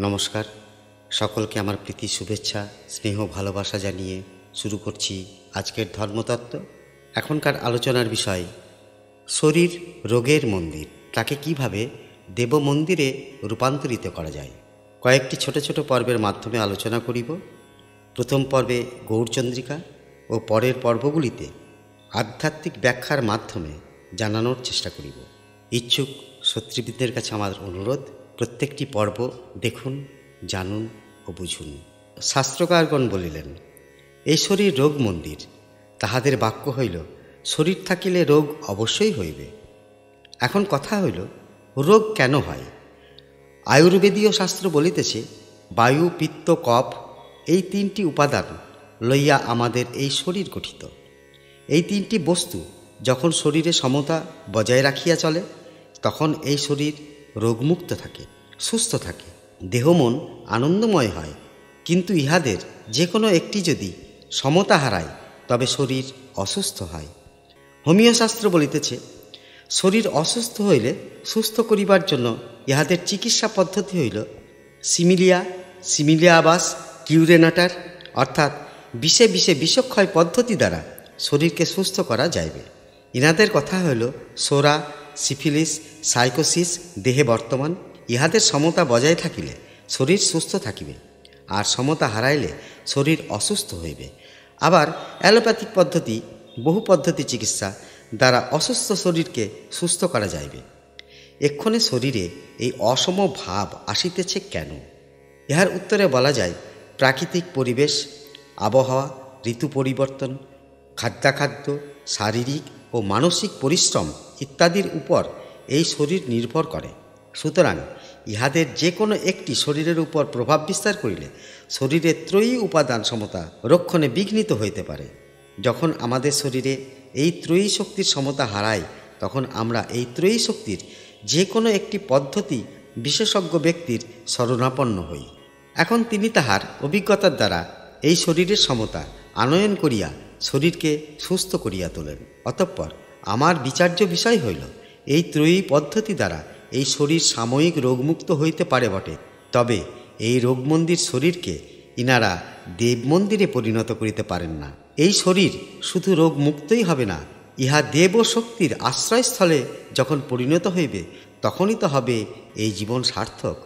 নমস্কার, সকলকে আমার প্রীতি শুভেচ্ছা স্নেহ ভালোবাসা জানিয়ে শুরু করছি আজকের ধর্মতত্ত্ব। এখনকার আলোচনার বিষয় শরীর রোগের মন্দির, তাকে কিভাবে দেব মন্দিরে রূপান্তরিত করা যায়। কয়েকটি ছোট ছোট পর্বের মাধ্যমে আলোচনা করিব। প্রথম পর্বে গৌড়চন্দ্রিকা ও পরের পর্বগুলিতে আধ্যাত্মিক ব্যাখ্যার মাধ্যমে জানানোর চেষ্টা করিব। ইচ্ছুক সত্রীবৃন্দের কাছে আমার অনুরোধ, প্রত্যেকটি পর্ব দেখুন, জানুন ও বুঝুন। শাস্ত্রকারগণ বলিলেন, এই শরীর রোগ মন্দির। তাহাদের বাক্য হইল, শরীর থাকিলে রোগ অবশ্যই হইবে। এখন কথা হইল, রোগ কেন হয়? আয়ুর্বেদীয় শাস্ত্র বলিতেছে, বায়ু, পিত্ত, কফ এই তিনটি উপাদান লইয়া আমাদের এই শরীর গঠিত। এই তিনটি বস্তু যখন শরীরে সমতা বজায় রাখিয়া চলে, তখন এই শরীর রোগমুক্ত থাকে, সুস্থ থাকে, দেহ মন আনন্দময় হয়। কিন্তু ইহাদের যে কোনো একটি যদি সমতা হারায়, তবে শরীর অসুস্থ হয়। হোমিও শাস্ত্র বলিতেছে, শরীর অসুস্থ হইলে সুস্থ করিবার জন্য ইহাদের চিকিৎসা পদ্ধতি হইল সিমিলিয়াবাস কিউরেনাটার, অর্থাৎ বিষে বিষে বিষক্ষয় পদ্ধতি দ্বারা শরীরকে সুস্থ করা যাইবে। ইনাদের কথা হইল, সোরা, সিফিলিস, সাইকোসিস দেহে বর্তমান। ইহাদের সমতা বজায় থাকিলে শরীর সুস্থ থাকিবে, আর সমতা হারাইলে শরীর অসুস্থ হইবে। আবার অ্যালোপ্যাথিক পদ্ধতি, বহু পদ্ধতি চিকিৎসা দ্বারা অসুস্থ শরীরকে সুস্থ করা যাইবে। এক্ষণে শরীরে এই অসম ভাব আসিতেছে কেন? ইহার উত্তরে বলা যায়, প্রাকৃতিক পরিবেশ, আবহাওয়া, ঋতু পরিবর্তন, খাদ্যাখাদ্য, শারীরিক ও মানসিক পরিশ্রম ইত্যাদির উপর এই শরীর নির্ভর করে। সুতরাং ইহাদের যে কোনো একটি শরীরের উপর প্রভাব বিস্তার করিলে শরীরের ত্রয়ী উপাদান সমতা রক্ষণে বিঘ্নিত হইতে পারে। যখন আমাদের শরীরে এই ত্রয়ী শক্তির সমতা হারায়, তখন আমরা এই ত্রয়ী শক্তির যে কোনো একটি পদ্ধতি বিশেষজ্ঞ ব্যক্তির শরণাপন্ন হই। এখন তিনি তাহার অভিজ্ঞতার দ্বারা এই শরীরের সমতা আনয়ন করিয়া শরীরকে সুস্থ করিয়া তোলেন। অতঃপর আমার বিচার্য বিষয় হইল, এই ত্রয়ী পদ্ধতি দ্বারা এই শরীর সাময়িক রোগমুক্ত হইতে পারে বটে, তবে এই রোগমন্দির শরীরকে ইনারা দেব মন্দিরে পরিণত করিতে পারেন না। এই শরীর শুধু রোগমুক্তই হবে না, ইহা দেব শক্তির আশ্রয়স্থলে যখন পরিণত হইবে, তখনই তো হবে এই জীবন সার্থক।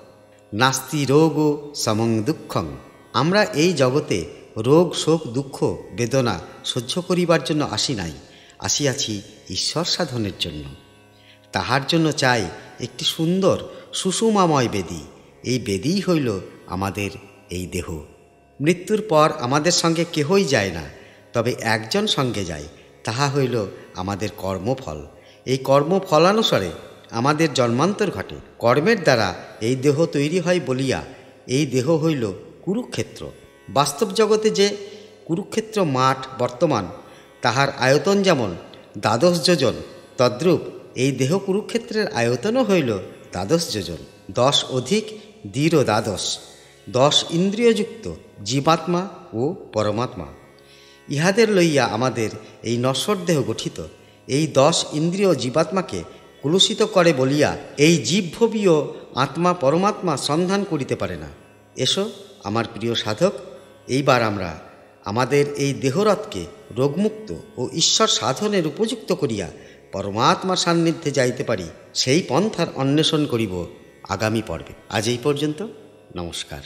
নাস্তি রোগ সমং দুঃখং। আমরা এই জগতে রোগ, শোক, দুঃখ, বেদনা সহ্য করিবার জন্য আসি নাই, আসিয়াছি ঈশ্বর সাধনের জন্য। তাহার জন্য চাই একটি সুন্দর সুষুমাময় বেদী। এই বেদীই হইল আমাদের এই দেহ। মৃত্যুর পর আমাদের সঙ্গে কেহই যায় না, তবে একজন সঙ্গে যায়, তাহা হইল আমাদের কর্মফল। এই কর্মফলানুসারে আমাদের জন্মান্তর ঘটে। কর্মের দ্বারা এই দেহ তৈরি হয় বলিয়া এই দেহ হইল কুরুক্ষেত্র। বাস্তব জগতে যে কুরুক্ষেত্র মাঠ বর্তমান, তাহার আয়তন যেমন 12 যোজন, তদ্রূপ এই দেহ কুরুক্ষেত্রের আয়তনও হইল 12 যোজন। 10 অধিক দৃঢ় 12, 10 ইন্দ্রিয়যুক্ত জীবাত্মা ও পরমাত্মা। ইহাদের লইয়া আমাদের এই নশ্বর দেহ গঠিত। এই 10 ইন্দ্রিয় জীবাত্মাকে কলুষিত করে বলিয়া এই জীবভবীয় আত্মা পরমাত্মা সন্ধান করিতে পারে না। এসো আমার প্রিয় সাধক, এইবার আমরা আমাদের এই দেহরথকে রোগমুক্ত ও ঈশ্বর সাধনের উপযুক্ত করিয়া পরমাত্মার সান্নিধ্যে যাইতে পারি, সেই পন্থার অন্বেষণ করিব আগামী পর্বে। আজ এই পর্যন্ত, নমস্কার।